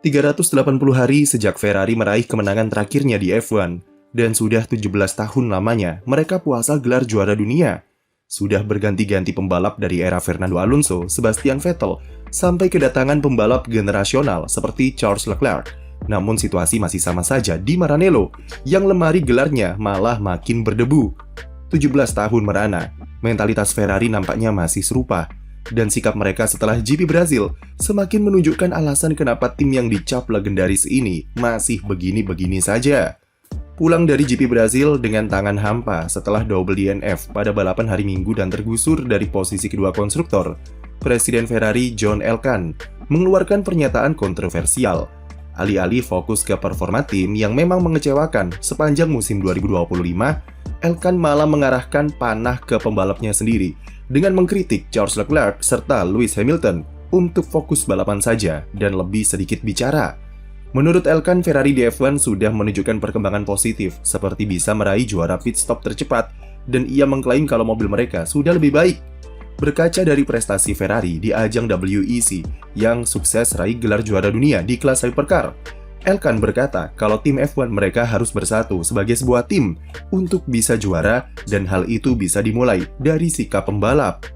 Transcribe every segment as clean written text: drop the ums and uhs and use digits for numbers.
380 hari sejak Ferrari meraih kemenangan terakhirnya di F1, dan sudah 17 tahun lamanya mereka puasa gelar juara dunia. Sudah berganti-ganti pembalap dari era Fernando Alonso, Sebastian Vettel, sampai kedatangan pembalap generasional seperti Charles Leclerc. Namun situasi masih sama saja di Maranello, yang lemari gelarnya malah makin berdebu. 17 tahun merana, mentalitas Ferrari nampaknya masih serupa. Dan sikap mereka setelah GP Brazil semakin menunjukkan alasan kenapa tim yang dicap legendaris ini masih begini-begini saja. Pulang dari GP Brazil dengan tangan hampa setelah double DNF pada balapan hari Minggu dan tergusur dari posisi kedua konstruktor, Presiden Ferrari John Elkann mengeluarkan pernyataan kontroversial. Alih-alih fokus ke performa tim yang memang mengecewakan sepanjang musim 2025, Elkann malah mengarahkan panah ke pembalapnya sendiri dengan mengkritik Charles Leclerc serta Lewis Hamilton untuk fokus balapan saja dan lebih sedikit bicara. Menurut Elkann, Ferrari di F1 sudah menunjukkan perkembangan positif seperti bisa meraih juara pit stop tercepat, dan ia mengklaim kalau mobil mereka sudah lebih baik. Berkaca dari prestasi Ferrari di ajang WEC yang sukses raih gelar juara dunia di kelas hypercar, Elkann berkata kalau tim F1 mereka harus bersatu sebagai sebuah tim untuk bisa juara, dan hal itu bisa dimulai dari sikap pembalap.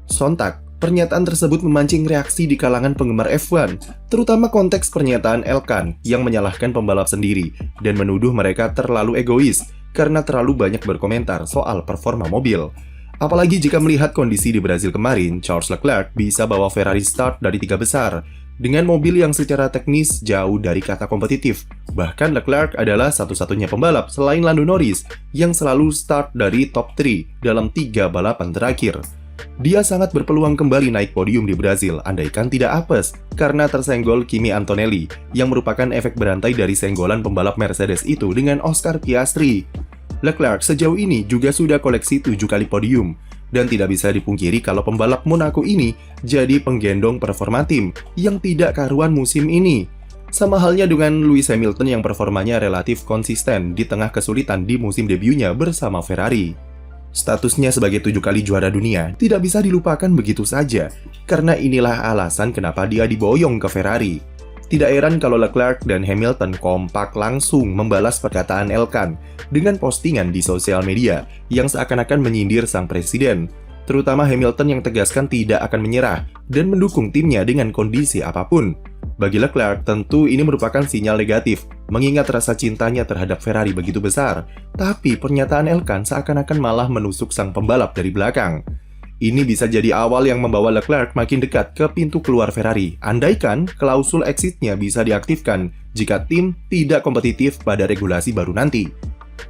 Sontak, pernyataan tersebut memancing reaksi di kalangan penggemar F1, terutama konteks pernyataan Elkann yang menyalahkan pembalap sendiri dan menuduh mereka terlalu egois karena terlalu banyak berkomentar soal performa mobil. Apalagi jika melihat kondisi di Brazil kemarin, Charles Leclerc bisa bawa Ferrari start dari 3 besar, dengan mobil yang secara teknis jauh dari kata kompetitif. Bahkan Leclerc adalah satu-satunya pembalap selain Lando Norris yang selalu start dari top 3 dalam 3 balapan terakhir. Dia sangat berpeluang kembali naik podium di Brazil andaikan tidak apes karena tersenggol Kimi Antonelli yang merupakan efek berantai dari senggolan pembalap Mercedes itu dengan Oscar Piastri. Leclerc sejauh ini juga sudah koleksi 7 kali podium, dan tidak bisa dipungkiri kalau pembalap Monaco ini jadi penggendong performa tim yang tidak karuan musim ini. Sama halnya dengan Lewis Hamilton yang performanya relatif konsisten di tengah kesulitan di musim debutnya bersama Ferrari. Statusnya sebagai 7 kali juara dunia tidak bisa dilupakan begitu saja, karena inilah alasan kenapa dia diboyong ke Ferrari. Tidak heran kalau Leclerc dan Hamilton kompak langsung membalas perkataan Elkann dengan postingan di sosial media yang seakan-akan menyindir sang presiden, terutama Hamilton yang tegaskan tidak akan menyerah dan mendukung timnya dengan kondisi apapun. Bagi Leclerc, tentu ini merupakan sinyal negatif, mengingat rasa cintanya terhadap Ferrari begitu besar, tapi pernyataan Elkann seakan-akan malah menusuk sang pembalap dari belakang. Ini bisa jadi awal yang membawa Leclerc makin dekat ke pintu keluar Ferrari, andaikan klausul exit-nya bisa diaktifkan jika tim tidak kompetitif pada regulasi baru nanti.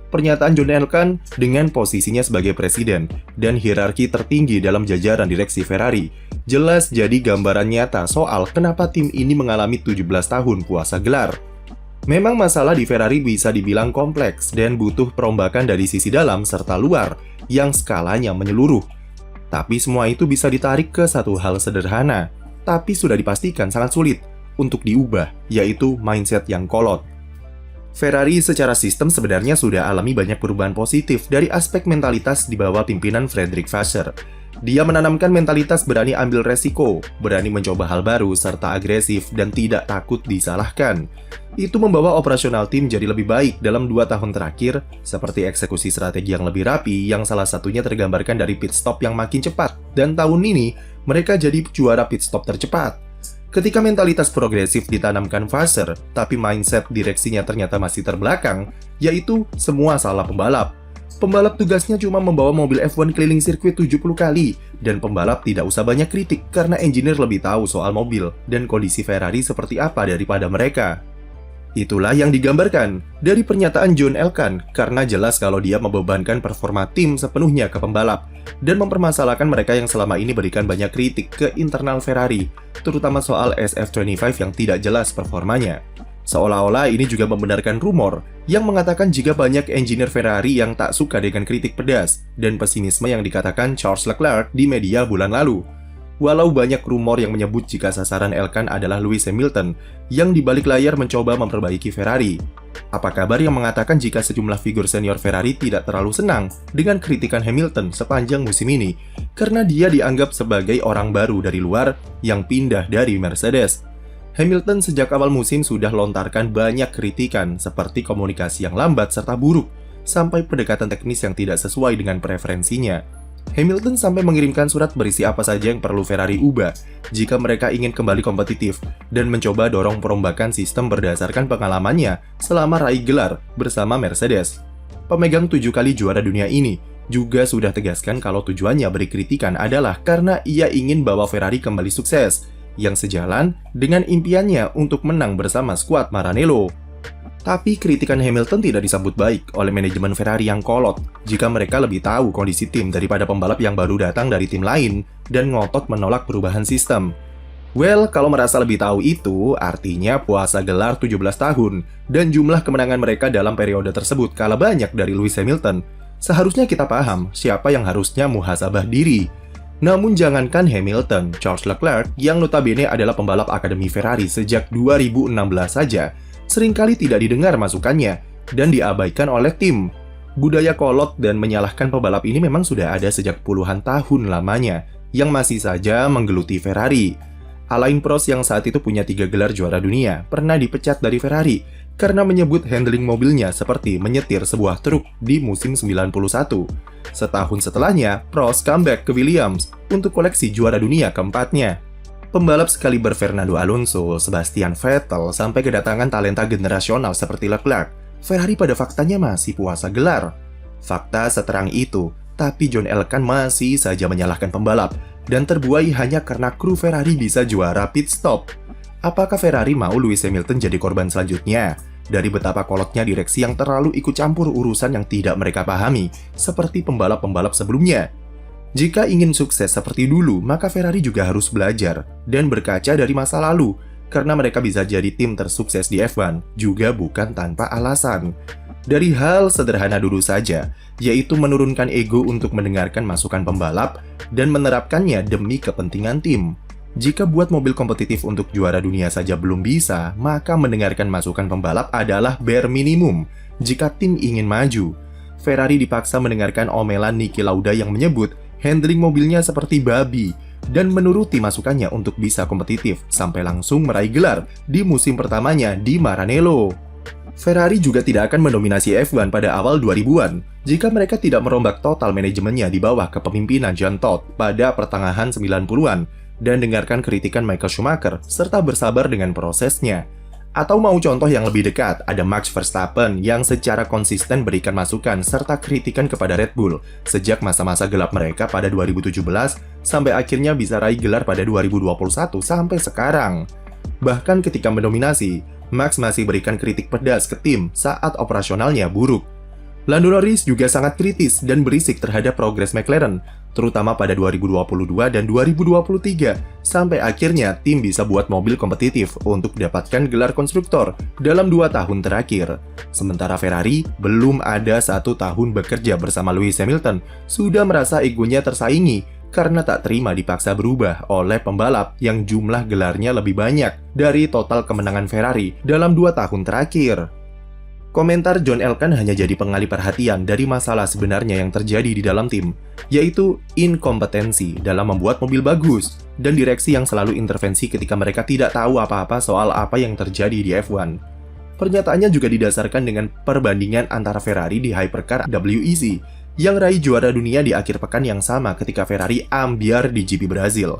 Pernyataan John Elkann dengan posisinya sebagai presiden dan hierarki tertinggi dalam jajaran direksi Ferrari jelas jadi gambaran nyata soal kenapa tim ini mengalami 17 tahun puasa gelar. Memang masalah di Ferrari bisa dibilang kompleks dan butuh perombakan dari sisi dalam serta luar yang skalanya menyeluruh. Tapi semua itu bisa ditarik ke satu hal sederhana, tapi sudah dipastikan sangat sulit untuk diubah, yaitu mindset yang kolot. Ferrari secara sistem sebenarnya sudah alami banyak perubahan positif dari aspek mentalitas di bawah pimpinan Frederick Vasseur. Dia menanamkan mentalitas berani ambil resiko, berani mencoba hal baru, serta agresif dan tidak takut disalahkan. Itu membawa operasional tim jadi lebih baik dalam 2 tahun terakhir, seperti eksekusi strategi yang lebih rapi yang salah satunya tergambarkan dari pit stop yang makin cepat, dan tahun ini mereka jadi juara pit stop tercepat. Ketika mentalitas progresif ditanamkan Vasseur, tapi mindset direksinya ternyata masih terbelakang, yaitu semua salah pembalap. Pembalap tugasnya cuma membawa mobil F1 keliling sirkuit 70 kali, dan pembalap tidak usah banyak kritik karena engineer lebih tahu soal mobil dan kondisi Ferrari seperti apa daripada mereka. Itulah yang digambarkan dari pernyataan John Elkann, karena jelas kalau dia membebankan performa tim sepenuhnya ke pembalap dan mempermasalahkan mereka yang selama ini berikan banyak kritik ke internal Ferrari, terutama soal SF25 yang tidak jelas performanya. Seolah-olah ini juga membenarkan rumor yang mengatakan jika banyak engineer Ferrari yang tak suka dengan kritik pedas dan pesimisme yang dikatakan Charles Leclerc di media bulan lalu. Walau banyak rumor yang menyebut jika sasaran Elkann adalah Lewis Hamilton yang di balik layar mencoba memperbaiki Ferrari. Apa kabar yang mengatakan jika sejumlah figur senior Ferrari tidak terlalu senang dengan kritikan Hamilton sepanjang musim ini karena dia dianggap sebagai orang baru dari luar yang pindah dari Mercedes? Hamilton sejak awal musim sudah lontarkan banyak kritikan seperti komunikasi yang lambat serta buruk, sampai pendekatan teknis yang tidak sesuai dengan preferensinya. Hamilton sampai mengirimkan surat berisi apa saja yang perlu Ferrari ubah jika mereka ingin kembali kompetitif dan mencoba dorong perombakan sistem berdasarkan pengalamannya selama raih gelar bersama Mercedes. Pemegang 7 kali juara dunia ini juga sudah tegaskan kalau tujuannya beri kritikan adalah karena ia ingin bawa Ferrari kembali sukses, yang sejalan dengan impiannya untuk menang bersama skuad Maranello. Tapi kritikan Hamilton tidak disambut baik oleh manajemen Ferrari yang kolot jika mereka lebih tahu kondisi tim daripada pembalap yang baru datang dari tim lain dan ngotot menolak perubahan sistem. Well, kalau merasa lebih tahu itu, artinya puasa gelar 17 tahun dan jumlah kemenangan mereka dalam periode tersebut kalah banyak dari Lewis Hamilton. Seharusnya kita paham siapa yang harusnya muhasabah diri. Namun jangankan Hamilton, Charles Leclerc yang notabene adalah pembalap Akademi Ferrari sejak 2016 saja, seringkali tidak didengar masukannya dan diabaikan oleh tim. Budaya kolot dan menyalahkan pembalap ini memang sudah ada sejak puluhan tahun lamanya, yang masih saja menggeluti Ferrari. Alain Prost yang saat itu punya 3 gelar juara dunia, pernah dipecat dari Ferrari karena menyebut handling mobilnya seperti menyetir sebuah truk di musim 91. Setahun setelahnya, Prost comeback ke Williams untuk koleksi juara dunia keempatnya. Pembalap sekaliber Fernando Alonso, Sebastian Vettel, sampai kedatangan talenta generasional seperti Leclerc, Ferrari pada faktanya masih puasa gelar. Fakta seterang itu, tapi John Elkann masih saja menyalahkan pembalap, dan terbuai hanya karena kru Ferrari bisa juara pit stop. Apakah Ferrari mau Lewis Hamilton jadi korban selanjutnya? Dari betapa kolotnya direksi yang terlalu ikut campur urusan yang tidak mereka pahami, seperti pembalap-pembalap sebelumnya. Jika ingin sukses seperti dulu, maka Ferrari juga harus belajar dan berkaca dari masa lalu, karena mereka bisa jadi tim tersukses di F1, juga bukan tanpa alasan. Dari hal sederhana dulu saja, yaitu menurunkan ego untuk mendengarkan masukan pembalap dan menerapkannya demi kepentingan tim. Jika buat mobil kompetitif untuk juara dunia saja belum bisa, maka mendengarkan masukan pembalap adalah bare minimum jika tim ingin maju. Ferrari dipaksa mendengarkan omelan Niki Lauda yang menyebut handling mobilnya seperti babi dan menuruti masukannya untuk bisa kompetitif sampai langsung meraih gelar di musim pertamanya di Maranello. Ferrari juga tidak akan mendominasi F1 pada awal 2000-an jika mereka tidak merombak total manajemennya di bawah kepemimpinan Jean Todt pada pertengahan 90-an dan dengarkan kritikan Michael Schumacher serta bersabar dengan prosesnya. Atau mau contoh yang lebih dekat, ada Max Verstappen yang secara konsisten berikan masukan serta kritikan kepada Red Bull sejak masa-masa gelap mereka pada 2017 sampai akhirnya bisa raih gelar pada 2021 sampai sekarang. Bahkan ketika mendominasi, Max masih berikan kritik pedas ke tim saat operasionalnya buruk. Lando Norris juga sangat kritis dan berisik terhadap progres McLaren, terutama pada 2022 dan 2023, sampai akhirnya tim bisa buat mobil kompetitif untuk dapatkan gelar konstruktor dalam 2 tahun terakhir. Sementara Ferrari belum ada 1 tahun bekerja bersama Lewis Hamilton, sudah merasa egonya tersaingi karena tak terima dipaksa berubah oleh pembalap yang jumlah gelarnya lebih banyak dari total kemenangan Ferrari dalam 2 tahun terakhir. Komentar John Elkann hanya jadi pengalih perhatian dari masalah sebenarnya yang terjadi di dalam tim, yaitu inkompetensi dalam membuat mobil bagus, dan direksi yang selalu intervensi ketika mereka tidak tahu apa-apa soal apa yang terjadi di F1. Pernyataannya juga didasarkan dengan perbandingan antara Ferrari di Hypercar WEC, yang raih juara dunia di akhir pekan yang sama ketika Ferrari ambyar di GP Brazil.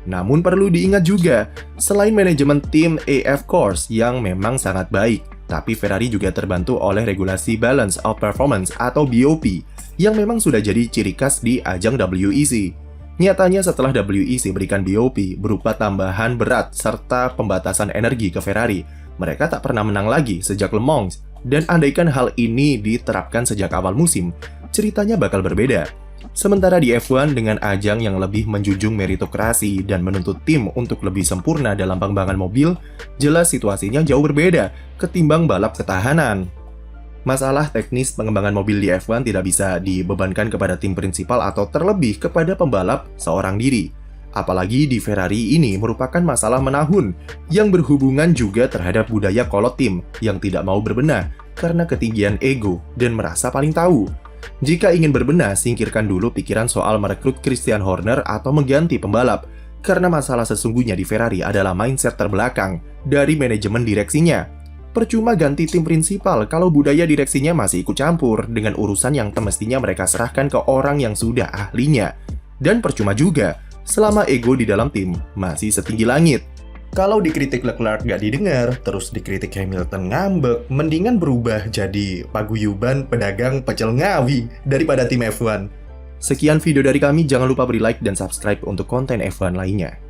Namun perlu diingat juga, selain manajemen tim AF Corse yang memang sangat baik, tapi Ferrari juga terbantu oleh regulasi Balance of Performance atau BOP yang memang sudah jadi ciri khas di ajang WEC. Nyatanya setelah WEC berikan BOP berupa tambahan berat serta pembatasan energi ke Ferrari, mereka tak pernah menang lagi sejak Le Mans, dan andaikan hal ini diterapkan sejak awal musim, ceritanya bakal berbeda. Sementara di F1 dengan ajang yang lebih menjunjung meritokrasi dan menuntut tim untuk lebih sempurna dalam pengembangan mobil, jelas situasinya jauh berbeda ketimbang balap ketahanan. Masalah teknis pengembangan mobil di F1 tidak bisa dibebankan kepada tim prinsipal atau terlebih kepada pembalap seorang diri. Apalagi di Ferrari ini merupakan masalah menahun yang berhubungan juga terhadap budaya kolot tim yang tidak mau berbenah karena ketinggian ego dan merasa paling tahu. Jika ingin berbenah, singkirkan dulu pikiran soal merekrut Christian Horner atau mengganti pembalap, Karena masalah sesungguhnya di Ferrari adalah mindset terbelakang dari manajemen direksinya. Percuma ganti tim prinsipal kalau budaya direksinya masih ikut campur dengan urusan yang semestinya mereka serahkan ke orang yang sudah ahlinya. Dan percuma juga selama ego di dalam tim masih setinggi langit. Kalau dikritik Leclerc gak didengar, terus dikritik Hamilton ngambek, mendingan berubah jadi paguyuban pedagang pecel ngawi daripada tim F1. Sekian video dari kami, jangan lupa beri like dan subscribe untuk konten F1 lainnya.